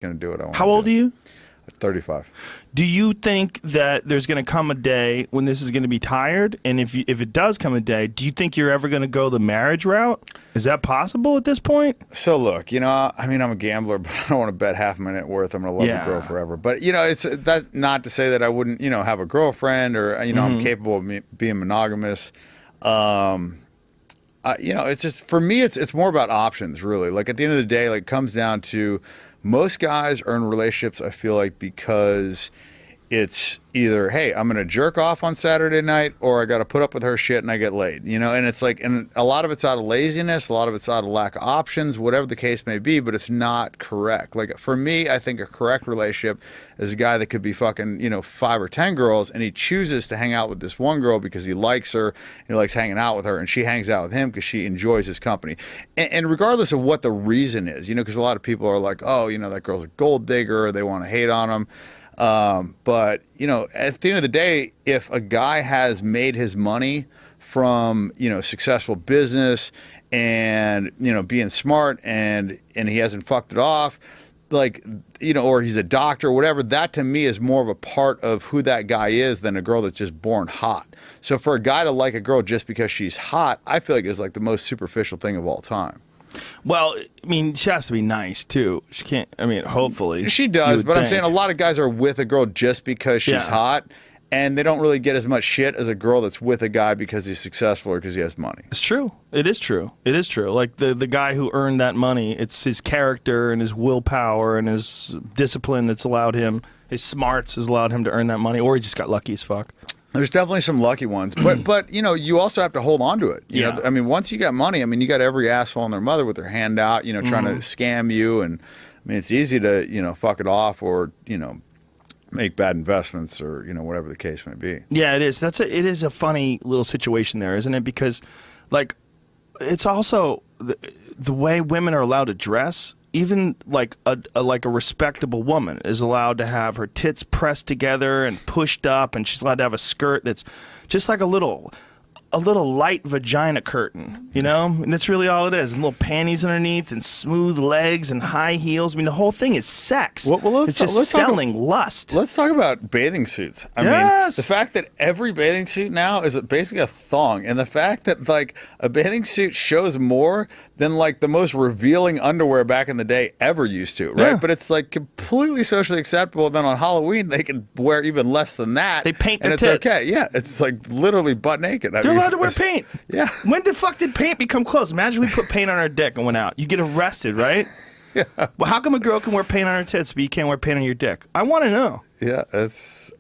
going to do what I want. How old are you? 35. Do you think that there's going to come a day when this is going to be tired? And if it does come a day, do you think you're ever going to go the marriage route? Is that possible at this point? So look, I mean, I'm a gambler, but I don't want to bet half my net worth I'm going to love the girl forever. But, it's that not to say that I wouldn't, have a girlfriend or, I'm capable of being monogamous. It's just, for me, it's more about options, really. Like, at the end of the day, like, it comes down to most guys are in relationships, I feel like, because it's either, hey, I'm going to jerk off on Saturday night, or I got to put up with her shit and I get laid, and it's like, and a lot of it's out of laziness, a lot of it's out of lack of options, whatever the case may be, but it's not correct. Like, for me, I think a correct relationship is a guy that could be fucking, 5 or 10 girls, and he chooses to hang out with this one girl because he likes her, he likes hanging out with her, and she hangs out with him because she enjoys his company. And regardless of what the reason is, because a lot of people are like, oh, that girl's a gold digger, or they want to hate on him. But, at the end of the day, if a guy has made his money from, successful business and, being smart and he hasn't fucked it off, like, or he's a doctor or whatever, that to me is more of a part of who that guy is than a girl that's just born hot. So for a guy to like a girl just because she's hot, I feel like is like the most superficial thing of all time. Well, I mean, she has to be nice, too. She can't, hopefully. She does, but I'm saying a lot of guys are with a girl just because she's hot, and they don't really get as much shit as a girl that's with a guy because he's successful or because he has money. It's true. It is true. It is true. Like, the guy who earned that money, it's his character and his willpower and his discipline that's allowed him, his smarts has allowed him to earn that money, or he just got lucky as fuck. There's definitely some lucky ones, but you also have to hold on to it. You know, I mean, once you got money, I mean, you got every asshole and their mother with their hand out, trying to scam you, and I mean, it's easy to fuck it off or make bad investments or whatever the case may be. Yeah, it is. It is a funny little situation there, isn't it? Because, like, it's also the way women are allowed to dress. Even like a respectable woman is allowed to have her tits pressed together and pushed up, and she's allowed to have a skirt that's just like a little light vagina curtain, and that's really all it is. And little panties underneath, and smooth legs, and high heels. I mean, the whole thing is sex. Well, it's just selling lust. Let's talk about bathing suits. I mean, the fact that every bathing suit now is basically a thong, and the fact that like a bathing suit shows more than like the most revealing underwear back in the day ever used to, right? Yeah. But it's like completely socially acceptable. Then on Halloween they can wear even less than that. They paint their and it's tits. Okay. Yeah, it's like literally butt naked. They're allowed to wear paint. Yeah. When the fuck did paint become clothes? Imagine we put paint on our dick and went out. You get arrested, right? Yeah. Well, how come a girl can wear paint on her tits, but you can't wear paint on your dick? I want to know. Yeah,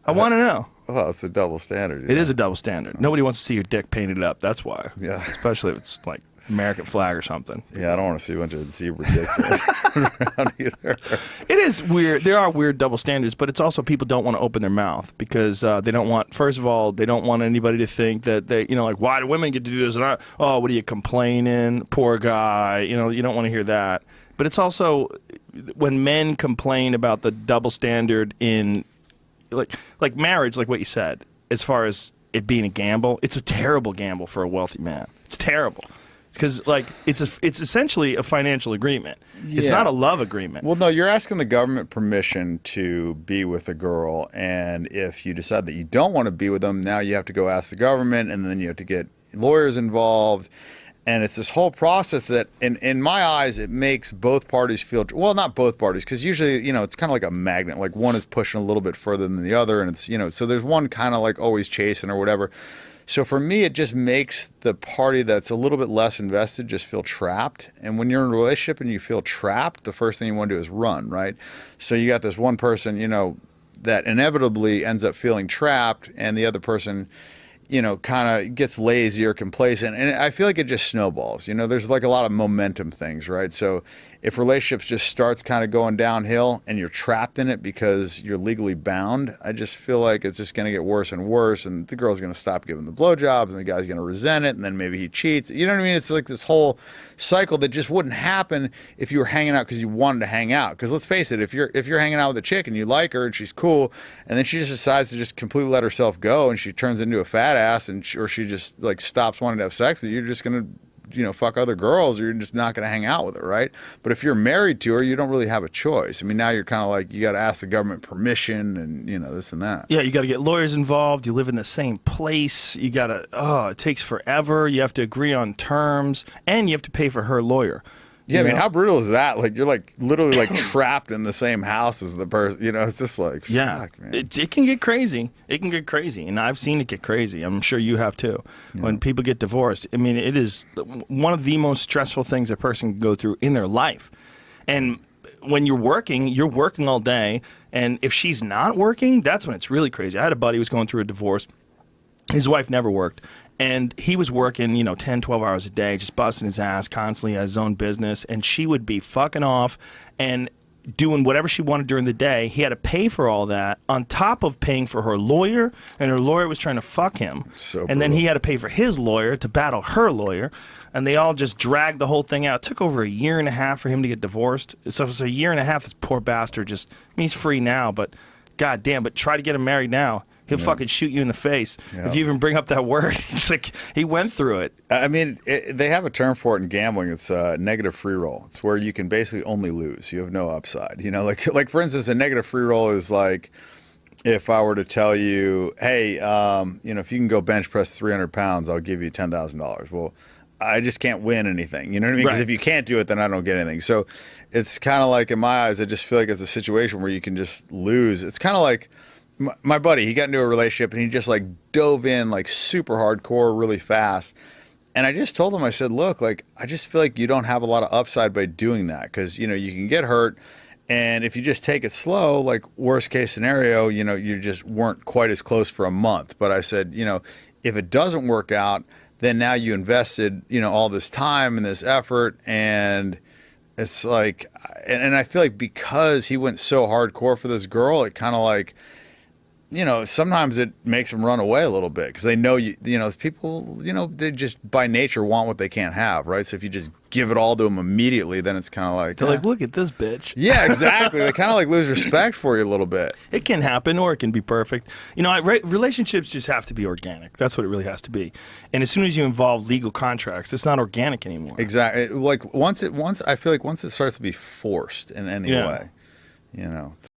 I want to know. Well, it's a double standard. It is a double standard. Nobody wants to see your dick painted up. That's why. Yeah. Especially if it's like American flag or something. Yeah, I don't want to see a bunch of zebra dicks around either. It is weird. There are weird double standards, but it's also people don't want to open their mouth because they don't want, first of all, they don't want anybody to think that they, like, why do women get to do this? And what are you complaining? Poor guy. You don't want to hear that. But it's also when men complain about the double standard in like marriage, like what you said, as far as it being a gamble, it's a terrible gamble for a wealthy man. It's terrible. Because like it's essentially a financial agreement. Yeah. It's not a love agreement. Well, no, you're asking the government permission to be with a girl, and if you decide that you don't want to be with them, now you have to go ask the government, and then you have to get lawyers involved, and it's this whole process that, in my eyes, it makes both parties feel well, not both parties, because usually it's kind of like a magnet, like one is pushing a little bit further than the other, and it's so there's one kind of like always chasing or whatever. So for me, it just makes the party that's a little bit less invested just feel trapped. And when you're in a relationship and you feel trapped, the first thing you want to do is run, right? So you got this one person, that inevitably ends up feeling trapped, and the other person, kind of gets lazy or complacent. And I feel like it just snowballs. There's like a lot of momentum things, right? So if relationships just starts kind of going downhill and you're trapped in it because you're legally bound, I just feel like it's just going to get worse and worse, and the girl's going to stop giving the blowjobs, and the guy's going to resent it, and then maybe he cheats. You know what I mean? It's like this whole cycle that just wouldn't happen if you were hanging out because you wanted to hang out. Because let's face it, if you're hanging out with a chick and you like her and she's cool, and then she just decides to just completely let herself go and she turns into a fat ass, or she just like stops wanting to have sex with you, you're just going to fuck other girls, or you're just not going to hang out with her, right? But if you're married to her, you don't really have a choice. I mean, now you're kind of like, you got to ask the government permission and, this and that. Yeah, you got to get lawyers involved. You live in the same place. You got to, it takes forever. You have to agree on terms, and you have to pay for her lawyer. Yeah, I mean, how brutal is that? Like, you're like literally like trapped in the same house as the person. It's just like, fuck, man. It can get crazy. It can get crazy, and I've seen it get crazy. I'm sure you have too. Yeah. When people get divorced, I mean, it is one of the most stressful things a person can go through in their life. And when you're working all day, and if she's not working, that's when it's really crazy. I had a buddy who was going through a divorce. His wife never worked. And he was working, 10, 12 hours a day, just busting his ass constantly, at his own business. And she would be fucking off and doing whatever she wanted during the day. He had to pay for all that on top of paying for her lawyer. And her lawyer was trying to fuck him. And then he had to pay for his lawyer to battle her lawyer. And they all just dragged the whole thing out. It took over a year and a half for him to get divorced. So it's a year and a half, this poor bastard he's free now, but goddamn, but try to get him married now. He'll fucking shoot you in the face if you even bring up that word. It's like he went through it. I mean, they have a term for it in gambling. It's negative free roll. It's where you can basically only lose. You have no upside. Like for instance, a negative free roll is like if I were to tell you, hey, if you can go bench press 300 pounds, I'll give you $10,000. Well, I just can't win anything. You know what I mean? Because if you can't do it, then I don't get anything. So it's kind of like, in my eyes, I just feel like it's a situation where you can just lose. It's kind of like my buddy, he got into a relationship and he just like dove in like super hardcore really fast. And I just told him, I said, look, like, I just feel like you don't have a lot of upside by doing that because, you can get hurt. And if you just take it slow, like worst case scenario, you just weren't quite as close for a month. But I said, if it doesn't work out, then now you invested, all this time and this effort. And it's like, and I feel like because he went so hardcore for this girl, it kind of like, sometimes it makes them run away a little bit because they know people, they just by nature want what they can't have, right? So if you just give it all to them immediately, then it's kind of like... They're like, look at this bitch. Yeah, exactly. They kind of like lose respect for you a little bit. It can happen or it can be perfect. Relationships just have to be organic. That's what it really has to be. And as soon as you involve legal contracts, it's not organic anymore. Exactly. Like once I feel like once it starts to be forced in any way,